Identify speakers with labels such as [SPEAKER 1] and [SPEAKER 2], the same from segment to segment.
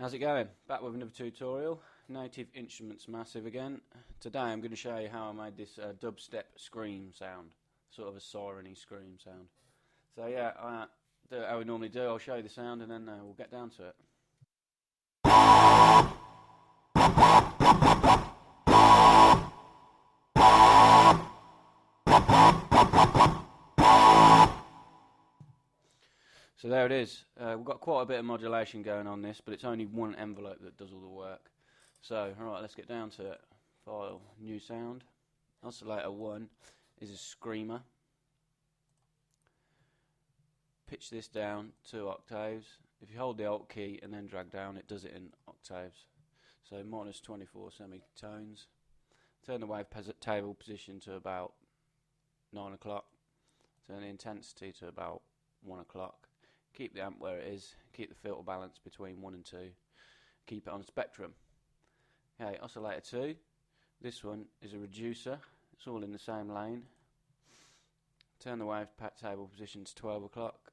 [SPEAKER 1] How's it going? Back with another tutorial. Native Instruments Massive again. Today I'm going to show you how I made this dubstep scream sound. Sort of a siren-y scream sound. So yeah, do it how we normally do. I'll show you the sound and then we'll get down to it. So there it is. We've got quite a bit of modulation going on this, but it's only one envelope that does all the work. So, alright, let's get down to it. File, new sound. Oscillator 1 is a screamer. Pitch this down 2 octaves. If you hold the Alt key and then drag down, it does it in octaves. So minus 24 semitones. Turn the wave table position to about 9 o'clock. Turn the intensity to about 1 o'clock. Keep the amp where it is. Keep the filter balance between 1 and 2. Keep it on spectrum. Okay, oscillator 2. This one is a reducer. It's all in the same lane. Turn the wave table position to 12 o'clock.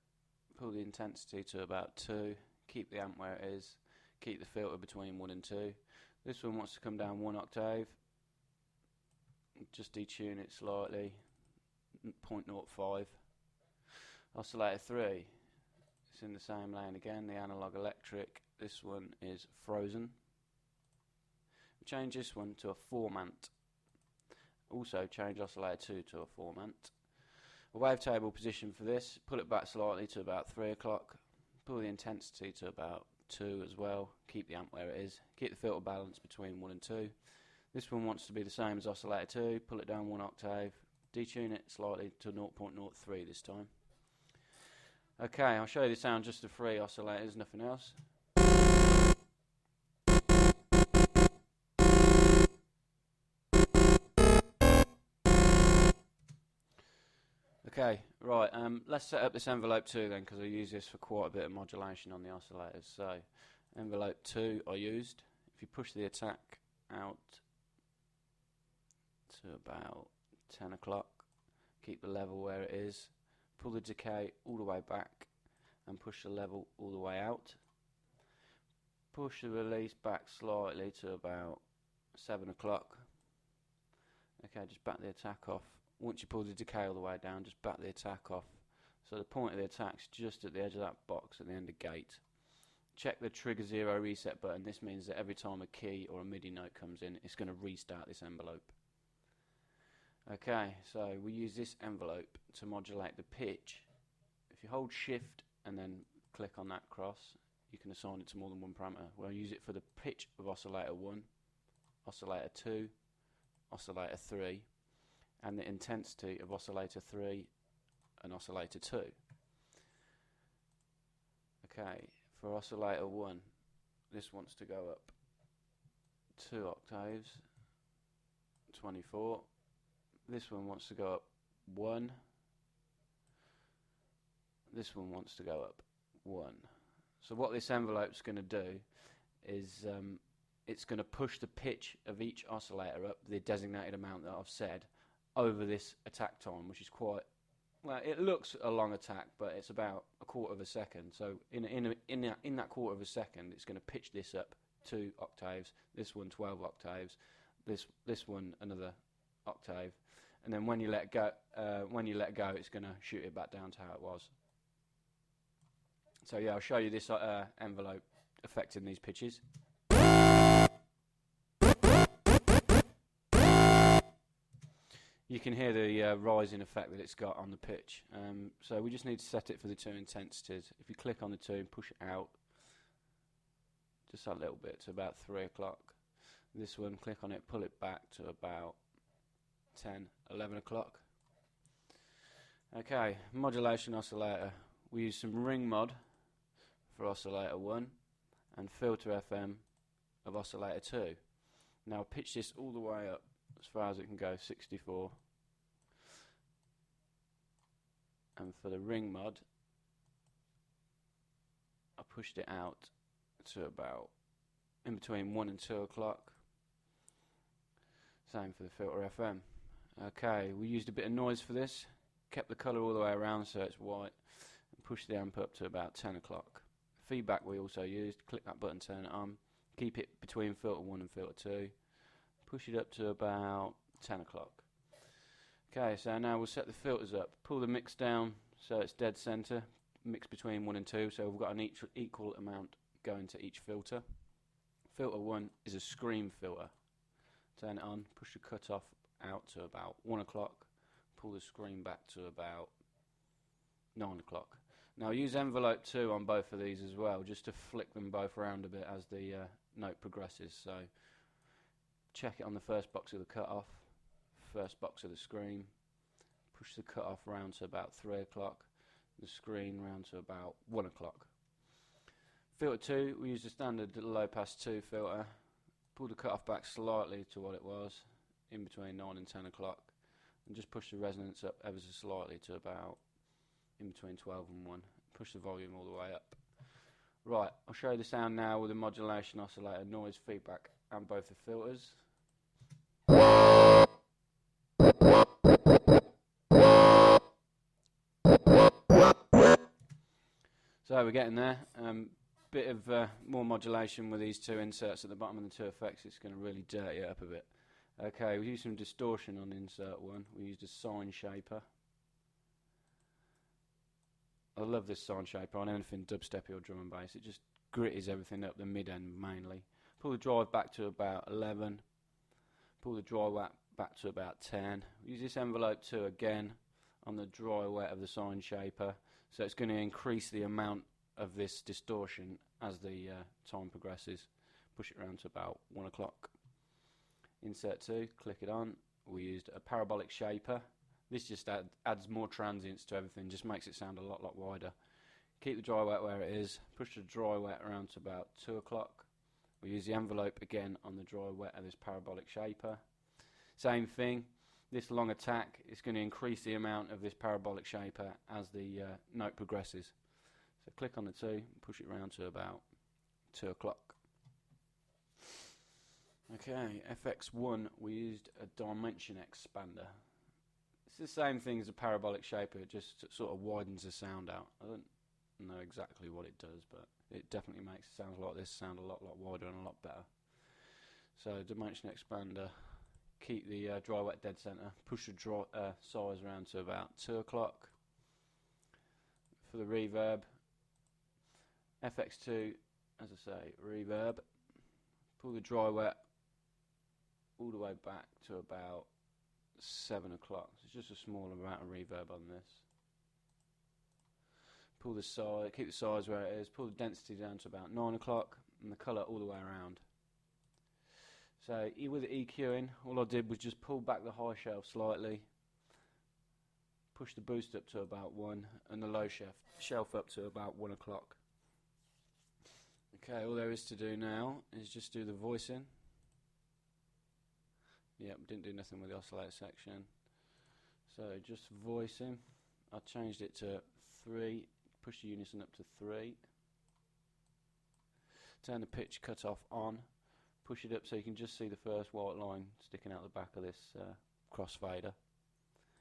[SPEAKER 1] Pull the intensity to about 2. Keep the amp where it is. Keep the filter between 1 and 2. This one wants to come down 1 octave. Just detune it slightly. 0.05. Oscillator 3. It's in the same lane again, the analog electric. This one is frozen. Change this one to a formant. Also change oscillator 2 to a formant. A wavetable position for this, pull it back slightly to about 3 o'clock. Pull the intensity to about 2 as well. Keep the amp where it is. Keep the filter balance between 1 and 2. This one wants to be the same as oscillator 2. Pull it down 1 octave. Detune it slightly to 0.03 this time. Okay, I'll show you the sound just of 3 oscillators, nothing else. Okay, right, let's set up this envelope 2 then, because I use this for quite a bit of modulation on the oscillators. So, envelope 2 I used. If you push the attack out to about 10 o'clock, keep the level where it is, pull the decay all the way back and push the level all the way out. Push the release back slightly to about 7 o'clock. Okay, just back the attack off. Once you pull the decay all the way down, just back the attack off. So the point of the attack's just at the edge of that box at the end of gate. Check the trigger 0 reset button. This means that every time a key or a MIDI note comes in, it's going to restart this envelope. Okay, so we use this envelope to modulate the pitch. If you hold shift and then click on that cross, you can assign it to more than one parameter. We'll use it for the pitch of oscillator 1, oscillator 2, oscillator 3, and the intensity of oscillator 3 and oscillator 2. Okay, for oscillator 1, this wants to go up 2 octaves, 24. This one wants to go up 1. This one wants to go up 1. So what this envelope's going to do is it's going to push the pitch of each oscillator up the designated amount that I've said over this attack time, which is quite, well, it looks a long attack, but it's about a quarter of a second. So in that quarter of a second, it's going to pitch this up 2 octaves, this one 12 octaves, this one another octave, and then when you let go, it's going to shoot it back down to how it was. So yeah, I'll show you this envelope affecting these pitches. You can hear the rising effect that it's got on the pitch. So we just need to set it for the 2 intensities. If you click on the 2 and push it out just a little bit to about 3 o'clock. This one, click on it, pull it back to about 10, 11 o'clock. Okay, modulation oscillator. We use some ring mod for oscillator 1 and filter FM of oscillator 2. Now pitch this all the way up as far as it can go, 64. And for the ring mod, I pushed it out to about in between 1 and 2 o'clock. Same for the filter FM. Okay, we used a bit of noise for this, kept the colour all the way around so it's white, and pushed the amp up to about 10 o'clock. feedback we also used. Click that button, turn it on. Keep it between filter 1 and filter 2. Push it up to about 10 o'clock. Okay, so now we'll set the filters up. Pull the mix down so it's dead center. Mix between 1 and 2, so we've got an equal amount going to each filter. Filter 1 is a screen filter. Turn it on, push the cutoff out to about 1 o'clock. Pull the screen back to about 9 o'clock. Now use envelope 2 on both of these as well, just to flick them both around a bit as the note progresses. So check it on the first box of the cutoff, first box of the screen, push the cutoff round to about 3 o'clock, the screen round to about 1 o'clock. Filter 2, we use the standard low pass 2 filter, pull the cutoff back slightly to what it was, in between 9 and 10 o'clock, and just push the resonance up ever so slightly to about in between 12 and 1. Push the volume all the way up. Right, I'll show you the sound now with a modulation oscillator, noise feedback, and both the filters. So we're getting there. Bit of more modulation with these two inserts at the bottom and the two effects. It's going to really dirty it up a bit. Okay, we used some distortion on insert 1. We used a sine shaper. I love this sine shaper on anything dubsteppy or drum and bass. It just gritties everything up, the mid-end mainly. Pull the drive back to about 11. Pull the dry wet back to about 10. Use this envelope 2 again on the dry wet of the sine shaper. So it's going to increase the amount of this distortion as the time progresses. Push it around to about 1 o'clock. Insert 2, click it on. We used a parabolic shaper. This just adds more transients to everything, just makes it sound a lot wider. Keep the dry wet where it is. Push the dry wet around to about 2 o'clock. We use the envelope again on the dry wet of this parabolic shaper. Same thing. This long attack is going to increase the amount of this parabolic shaper as the note progresses. So click on the 2, push it around to about 2 o'clock. Okay, FX1, we used a dimension expander. It's the same thing as a parabolic shaper, it just sort of widens the sound out. I don't know exactly what it does, but it definitely makes sounds like this sound a lot wider and a lot better. So dimension expander. Keep the dry wet dead center. Push the size around to about 2 o'clock. For the reverb, FX2, as I say, reverb. Pull the dry wet all the way back to about 7 o'clock. So it's just a small amount of reverb on this. Pull the size, keep the size where it is. Pull the density down to about 9 o'clock, and the color all the way around. So with the EQing, all I did was just pull back the high shelf slightly, push the boost up to about 1, and the low shelf up to about 1 o'clock. Okay, all there is to do now is just do the voicing. Yep, didn't do nothing with the oscillator section. So just voicing. I changed it to 3, push the unison up to 3. Turn the pitch cutoff on. Push it up so you can just see the first white line sticking out the back of this crossfader.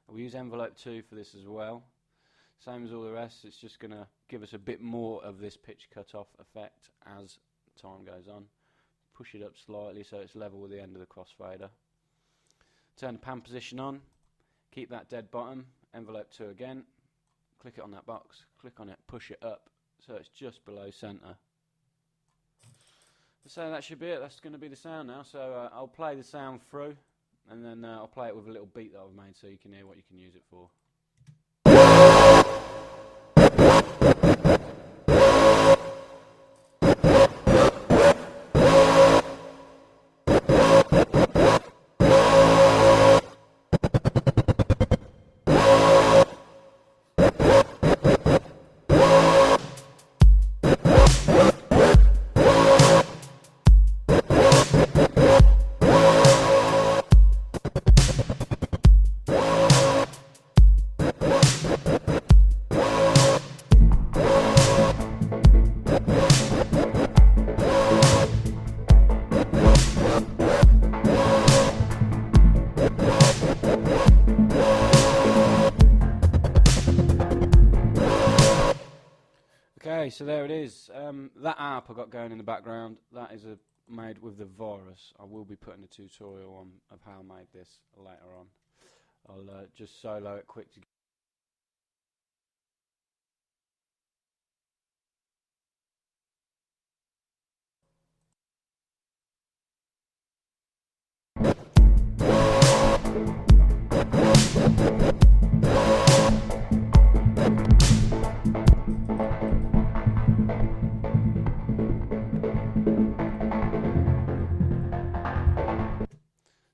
[SPEAKER 1] We use envelope 2 for this as well. Same as all the rest, it's just going to give us a bit more of this pitch cutoff effect as time goes on. Push it up slightly so it's level with the end of the crossfader. Turn the pan position on, keep that dead bottom, envelope 2 again, click it on that box, click on it, push it up so it's just below center. So that should be it. That's going to be the sound now. So I'll play the sound through, and then I'll play it with a little beat that I've made so you can hear what you can use it for. so there it is. That app I got going in the background, that is made with the virus. I will be putting a tutorial on of how I made this later on. I'll just solo it quick to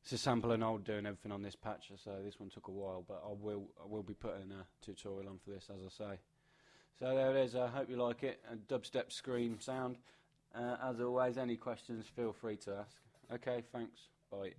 [SPEAKER 1] It's a sample and I'll doing everything on this patch, so this one took a while, but I will be putting a tutorial on for this, as I say. So there it is. I hope you like it. A dubstep scream sound. As always, any questions, feel free to ask. Okay, thanks. Bye.